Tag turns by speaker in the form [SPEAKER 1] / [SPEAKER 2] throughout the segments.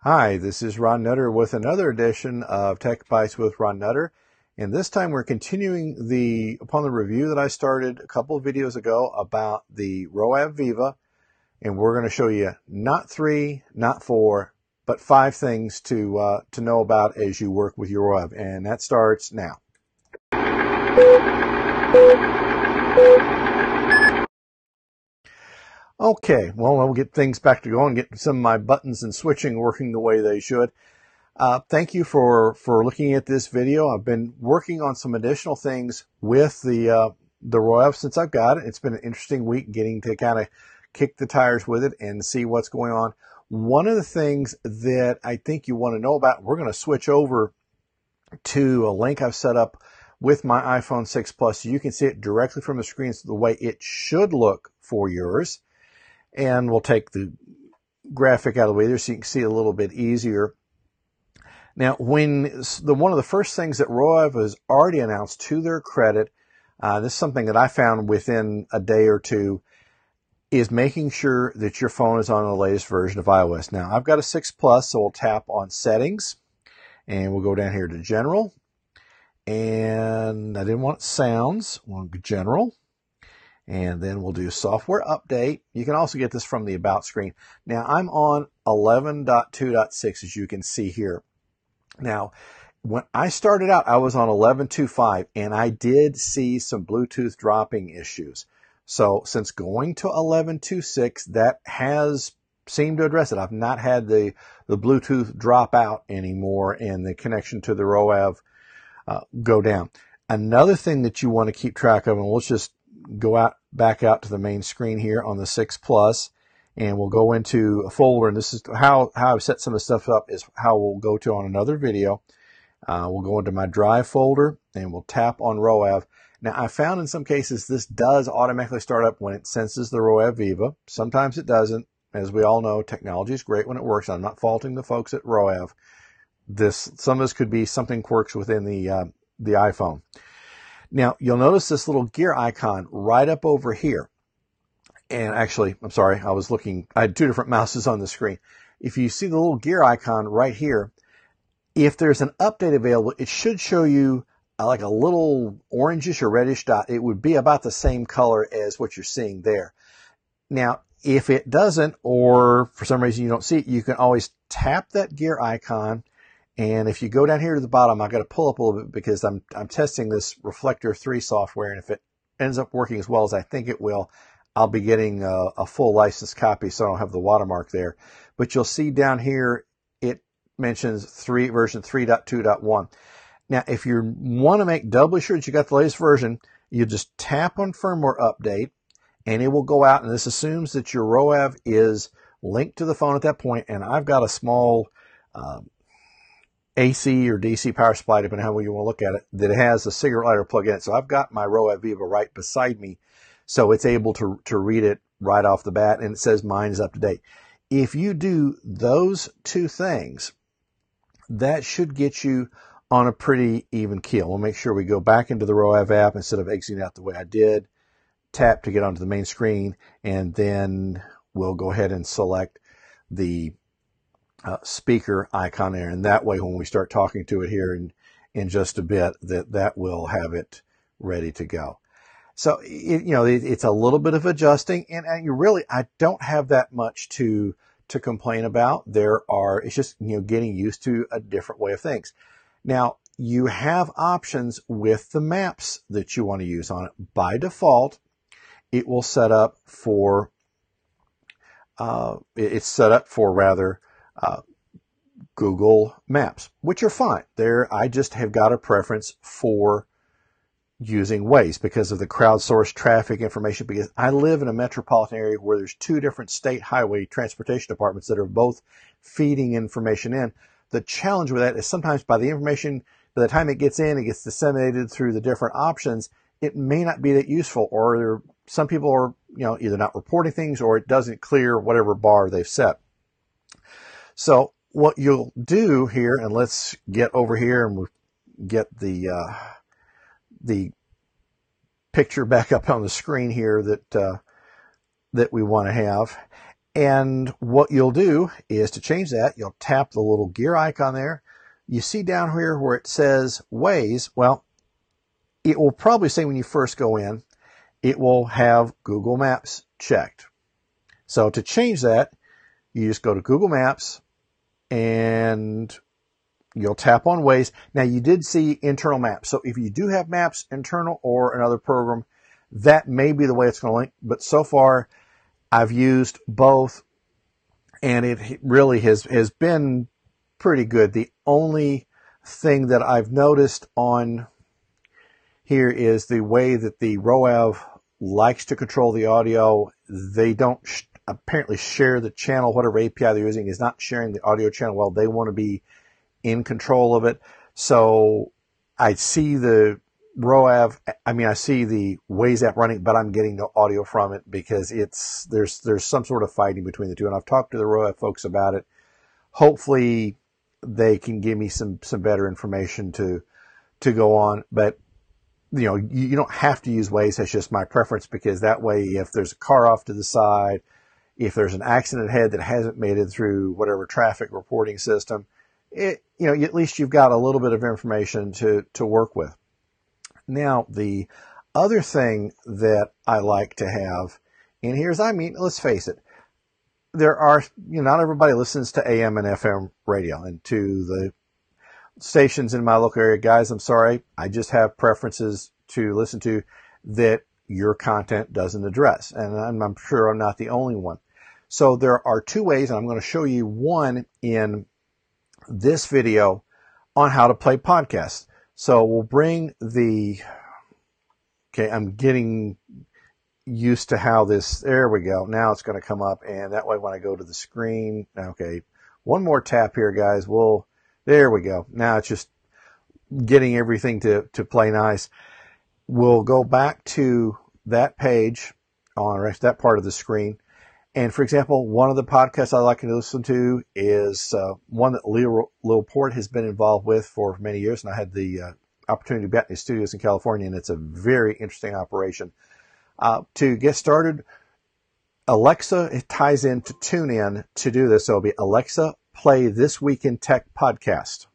[SPEAKER 1] Hi, this is Ron Nutter with another edition of Tech Bites with Ron Nutter. And this time we're continuing upon the review that I started a couple of videos ago about the Roav VIVA. And we're going to show you not 3, not 4, but 5 things to know about as you work with your Roav. And that starts now. Okay, well, we'll get things back to going, get some of my buttons and switching working the way they should. Thank you for looking at this video. I've been working on some additional things with the Roav since I've got it. It's been an interesting week getting to kind of kick the tires with it and see what's going on. One of the things that I think you want to know about, we're going to switch over to a link I've set up with my iPhone 6 Plus so you can see it directly from the screen, so the way it should look for yours. And we'll take the graphic out of the way there so you can see it a little bit easier. Now, one of the first things that Roav has already announced, to their credit, this is something that I found within a day or two, is making sure that your phone is on the latest version of iOS. Now, I've got a 6 Plus, so we'll tap on Settings, and we'll go down here to General. And I didn't want Sounds, we'll go General. And then we'll do Software Update. You can also get this from the About screen. Now, I'm on 11.2.6, as you can see here. Now, when I started out, I was on 11.2.5, and I did see some Bluetooth dropping issues. So, since going to 11.2.6, that has seemed to address it. I've not had the Bluetooth drop out anymore and the connection to the Roav go down. Another thing that you want to keep track of, and let's just go back out to the main screen here on the 6 Plus, and we'll go into a folder, and this is how I've set some of the stuff up, is how we'll go to on another video. We'll go into my Drive folder, and we'll tap on Roav. Now, I found in some cases this does automatically start up when it senses the Roav VIVA. Sometimes it doesn't. As we all know, technology is great when it works. I'm not faulting the folks at Roav. Some of this could be something quirks within the iPhone. Now, you'll notice this little gear icon right up over here. And actually, I'm sorry, I had 2 different mouses on the screen. If you see the little gear icon right here, if there's an update available, it should show you like a little orangish or reddish dot. It would be about the same color as what you're seeing there. Now, if it doesn't, or for some reason you don't see it, you can always tap that gear icon. And if you go down here to the bottom, I've got to pull up a little bit because I'm testing this Reflector 3 software, and if it ends up working as well as I think it will, I'll be getting a full licensed copy, so I don't have the watermark there. But you'll see down here it mentions version 3.2.1. Now, if you want to make doubly sure that you got the latest version, you just tap on Firmware Update, and it will go out, and this assumes that your Roav is linked to the phone at that point. And I've got a small AC or DC power supply, depending on how you want to look at it, that has a cigarette lighter plug in it. So I've got my Roav VIVA right beside me, so it's able to read it right off the bat, and it says mine is up to date. If you do those 2 things, that should get you on a pretty even keel. We'll make sure we go back into the Roav app instead of exiting out the way I did. Tap to get onto the main screen, and then we'll go ahead and select the speaker icon there, and that way when we start talking to it here in just a bit, that will have it ready to go. So it's a little bit of adjusting, and I don't have that much to complain about. It's just getting used to a different way of things. Now, you have options with the maps that you want to use on it. By default, it will set up for Google Maps, which are fine. I just have got a preference for using Waze because of the crowdsourced traffic information, because I live in a metropolitan area where there's 2 different state highway transportation departments that are both feeding information in. The challenge with that is sometimes by the time it gets in, it gets disseminated through the different options, it may not be that useful, or some people are either not reporting things, or it doesn't clear whatever bar they've set. So what you'll do here, and let's get over here and we'll get the picture back up on the screen here that we want to have. And what you'll do is to change that, you'll tap the little gear icon there. You see down here where it says Waze. Well, it will probably say when you first go in, it will have Google Maps checked. So to change that, you just go to Google Maps and you'll tap on Waze. Now, you did see internal maps. So if you do have maps internal or another program, that may be the way it's going to link. But so far, I've used both, and it really has been pretty good. The only thing that I've noticed on here is the way that the Roav likes to control the audio. They don't apparently share the channel. Whatever API they're using is not sharing the audio channel. Well, they want to be in control of it. So I see the Roav, I see the Waze app running, but I'm getting no audio from it because there's some sort of fighting between the two. And I've talked to the Roav folks about it. Hopefully they can give me some better information to go on. But you don't have to use Waze. That's just my preference, because that way, if there's a car off to the side, if there's an accident ahead that hasn't made it through whatever traffic reporting system, at least you've got a little bit of information to work with. Now, the other thing that I like to have in here is, let's face it, there are, not everybody listens to AM and FM radio, and to the stations in my local area, guys, I'm sorry, I just have preferences to listen to that your content doesn't address. And I'm sure I'm not the only one. So there are two ways, and I'm going to show you one in this video on how to play podcasts. So we'll bring I'm getting used to how there we go. Now it's going to come up, and that way when I go to the screen, okay, one more tap here, guys. There we go. Now it's just getting everything to play nice. We'll go back to that page on that part of the screen. And for example, one of the podcasts I like to listen to is one that Lil Port has been involved with for many years. And I had the opportunity to be at his studios in California, and it's a very interesting operation. To get started, Alexa, it ties into TuneIn to do this. So it'll be Alexa, play This Week in Tech podcast.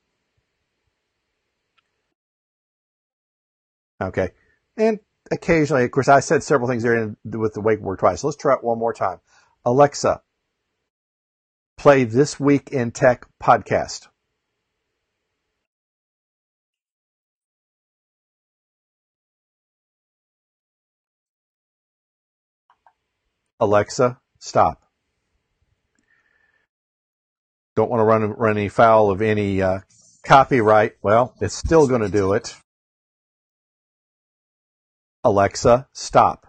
[SPEAKER 1] Okay. And occasionally, of course, I said several things there with the wake word twice. So let's try it one more time. Alexa, play This Week in Tech podcast. Alexa, stop. Don't want to run any foul of any copyright. Well, it's still going to do it. Alexa, stop.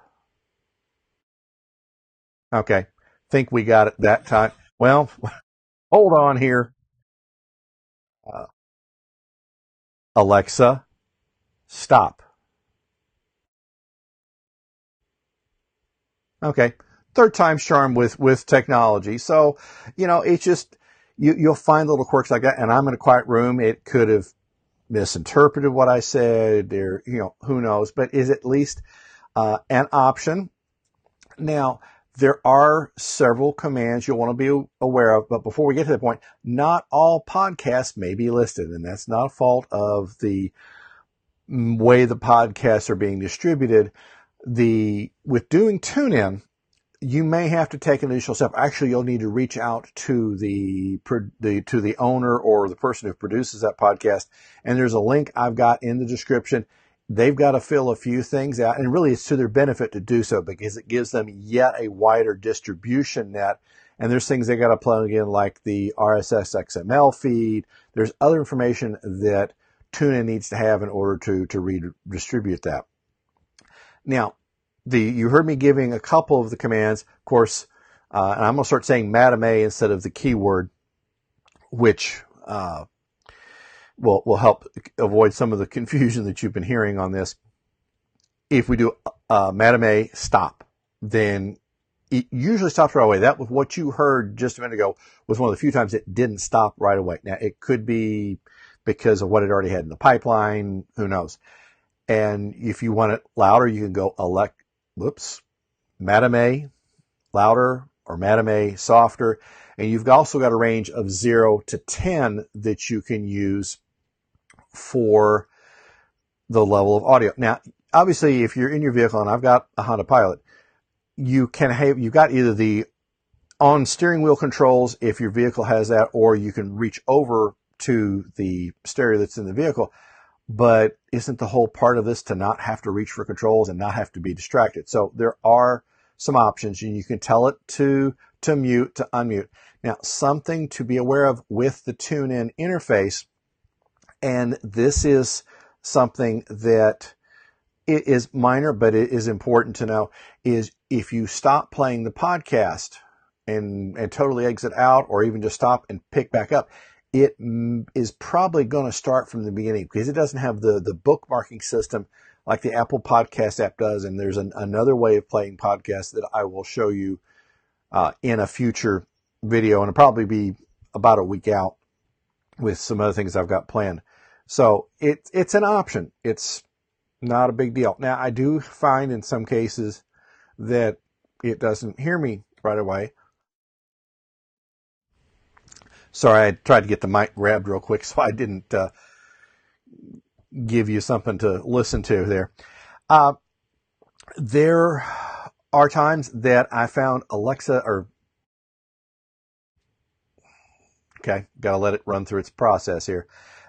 [SPEAKER 1] Okay. Think we got it that time. Well, hold on here. Alexa, stop. Okay. Third time's charm with technology. So, it's just, you'll find little quirks like that. And I'm in a quiet room. It could have misinterpreted what I said, or, who knows, but is at least an option. Now, there are several commands you'll want to be aware of, but before we get to that point, not all podcasts may be listed, and that's not a fault of the way the podcasts are being distributed. With doing TuneIn, you may have to take an initial step. Actually, you'll need to reach out to the owner or the person who produces that podcast, and there's a link I've got in the description. They've got to fill a few things out, and really it's to their benefit to do so, because it gives them yet a wider distribution net. And there's things they got to plug in, like the RSS XML feed. There's other information that TuneIn needs to have in order to redistribute that. Now, you heard me giving a couple of the commands, of course, and I'm going to start saying Madam A instead of the keyword, which will help avoid some of the confusion that you've been hearing on this. If we do Madam A, stop, then it usually stops right away. That was what you heard just a minute ago, was one of the few times it didn't stop right away. Now, it could be because of what it already had in the pipeline, who knows. And if you want it louder, you can go Madam A, louder, or Matame softer. And you've also got a range of 0 to 10 that you can use for the level of audio. Now, obviously, if you're in your vehicle, and I've got a Honda Pilot, you've got either the on steering wheel controls if your vehicle has that, or you can reach over to the stereo that's in the vehicle. But isn't the whole part of this to not have to reach for controls and not have to be distracted? So there are some options, and you can tell it to mute, to unmute. Now, something to be aware of with the tune-in interface, and this is something that it is minor, but it is important to know, is if you stop playing the podcast and totally exit out, or even just stop and pick back up, it is probably going to start from the beginning, because it doesn't have the bookmarking system like the Apple Podcast app does. And there's another way of playing podcasts that I will show you in a future video, and it'll probably be about a week out with some other things I've got planned. So it's an option. It's not a big deal. Now, I do find in some cases that it doesn't hear me right away. Sorry, I tried to get the mic grabbed real quick, so I didn't give you something to listen to there. There are times that I found Alexa, okay, got to let it run through its process here,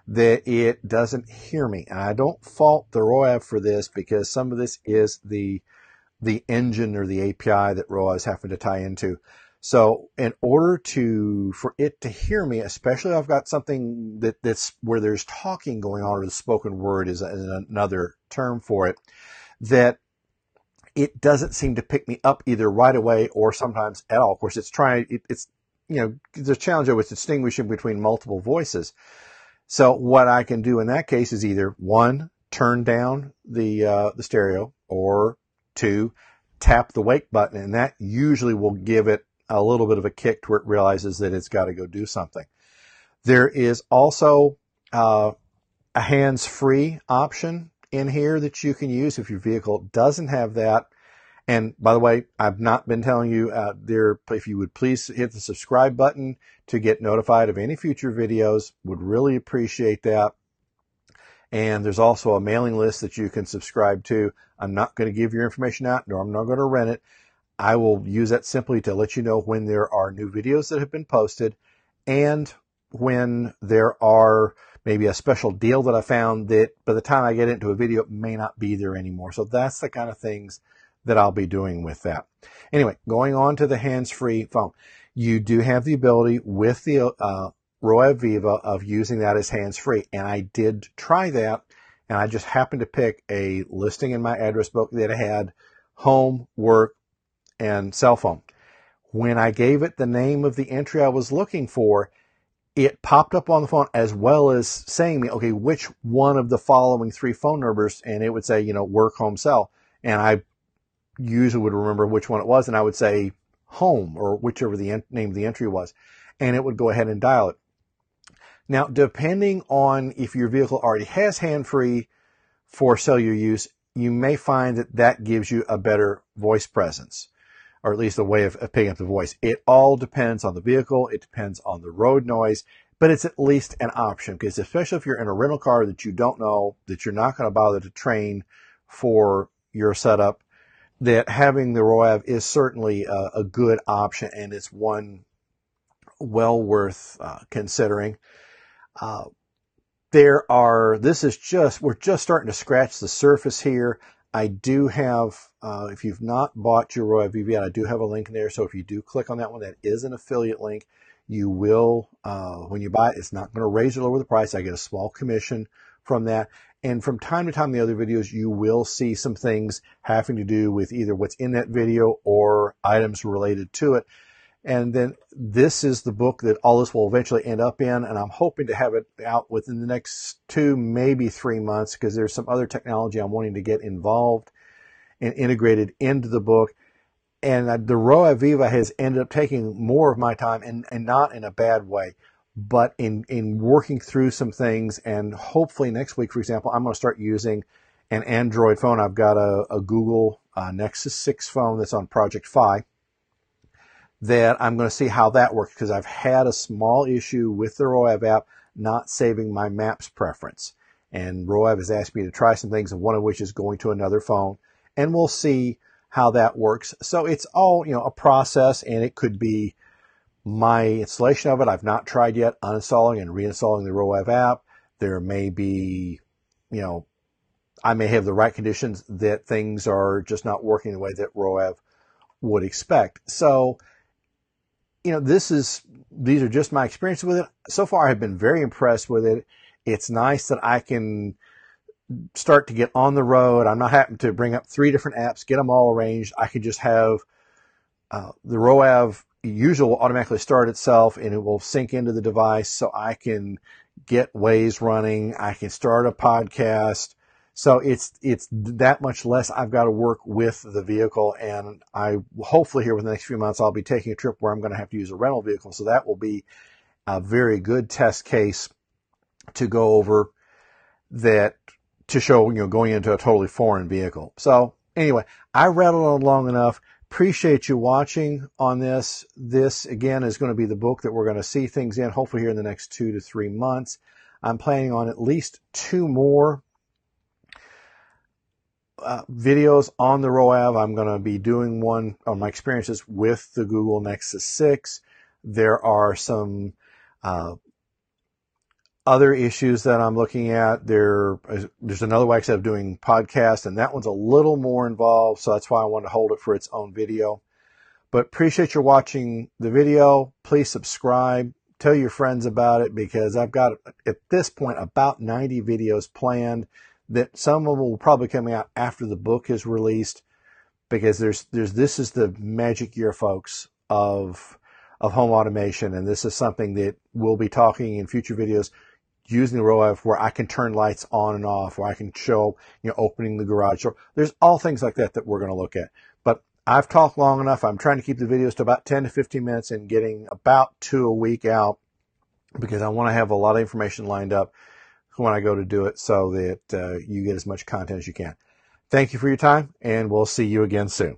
[SPEAKER 1] that it doesn't hear me. And I don't fault the Roav for this, because some of this is the engine or the API that Roav is having to tie into. So in order for it to hear me, especially if I've got something that's where there's talking going on, or the spoken word is another term for it, that it doesn't seem to pick me up either right away or sometimes at all. Of course, it's there's a challenge with distinguishing between multiple voices. So what I can do in that case is either 1, turn down the stereo, or 2, tap the wake button, and that usually will give it a little bit of a kick to where it realizes that it's got to go do something. There is also a hands-free option in here that you can use if your vehicle doesn't have that. And by the way, I've not been telling you if you would please hit the subscribe button to get notified of any future videos. Would really appreciate that. And there's also a mailing list that you can subscribe to. I'm not going to give your information out, nor I'm not going to rent it. I will use that simply to let you know when there are new videos that have been posted, and when there are maybe a special deal that I found that by the time I get into a video, it may not be there anymore. So that's the kind of things that I'll be doing with that. Anyway, going on to the hands-free phone. You do have the ability with the Roav VIVA of using that as hands-free. And I did try that, and I just happened to pick a listing in my address book that had home, work, and cell phone. When I gave it the name of the entry I was looking for, it popped up on the phone as well as saying me, okay, which one of the following 3 phone numbers, and it would say, work, home, cell. And I usually would remember which one it was, and I would say home, or whichever the name of the entry was, and it would go ahead and dial it. Now, depending on if your vehicle already has hand-free for cellular use, you may find that gives you a better voice presence, or at least a way of picking up the voice. It all depends on the vehicle. It depends on the road noise, but it's at least an option, because especially if you're in a rental car that you don't know, that you're not going to bother to train for your setup, that having the Roav is certainly a good option, and it's one well worth considering. We're just starting to scratch the surface here. I do have, if you've not bought your Roav VIVA yet, I do have a link in there. So if you do click on that one, that is an affiliate link. You will, when you buy it, it's not going to raise or lower the price. I get a small commission from that. And from time to time, in the other videos, you will see some things having to do with either what's in that video or items related to it. And then this is the book that all this will eventually end up in, and I'm hoping to have it out within the next 2, maybe 3 months, because there's some other technology I'm wanting to get involved and integrated into the book. And the Roav VIVA has ended up taking more of my time, and not in a bad way, but in working through some things. And hopefully next week, for example, I'm going to start using an Android phone. I've got a Google Nexus 6 phone that's on Project Fi. that I'm going to see how that works, because I've had a small issue with the Roav app not saving my maps preference. And Roav has asked me to try some things, and one of which is going to another phone, and we'll see how that works. So it's all, a process, and it could be my installation of it. I've not tried yet uninstalling and reinstalling the Roav app. There may be, I may have the right conditions that things are just not working the way that Roav would expect. So, these are just my experience with it. So far, I've been very impressed with it. It's nice that I can start to get on the road. I'm not having to bring up 3 different apps, get them all arranged. I can just have the Roav usual will automatically start itself, and it will sync into the device, so I can get Waze running. I can start a podcast. So it's that much less I've got to work with the vehicle. And I hopefully here within the next few months, I'll be taking a trip where I'm going to have to use a rental vehicle. So that will be a very good test case to go over, that to show, going into a totally foreign vehicle. So anyway, I rattled on long enough. Appreciate you watching on this. This, again, is going to be the book that we're going to see things in, hopefully here in the next 2 to 3 months. I'm planning on at least 2 more videos on the Roav. I'm going to be doing one on my experiences with the Google Nexus 6. There are some other issues that I'm looking at. There's another way of doing podcasts, and that one's a little more involved, so that's why I want to hold it for its own video. But appreciate you watching the video. Please subscribe. Tell your friends about it, because I've got, at this point, about 90 videos planned, that some of them will probably come out after the book is released, because this is the magic year, folks, of home automation, and this is something that we'll be talking in future videos, using the Roav, where I can turn lights on and off, where I can show, opening the garage door. There's all things like that we're going to look at. But I've talked long enough. I'm trying to keep the videos to about 10 to 15 minutes and getting about 2 a week out, because I want to have a lot of information lined up when I go to do it, so that you get as much content as you can. Thank you for your time, and we'll see you again soon.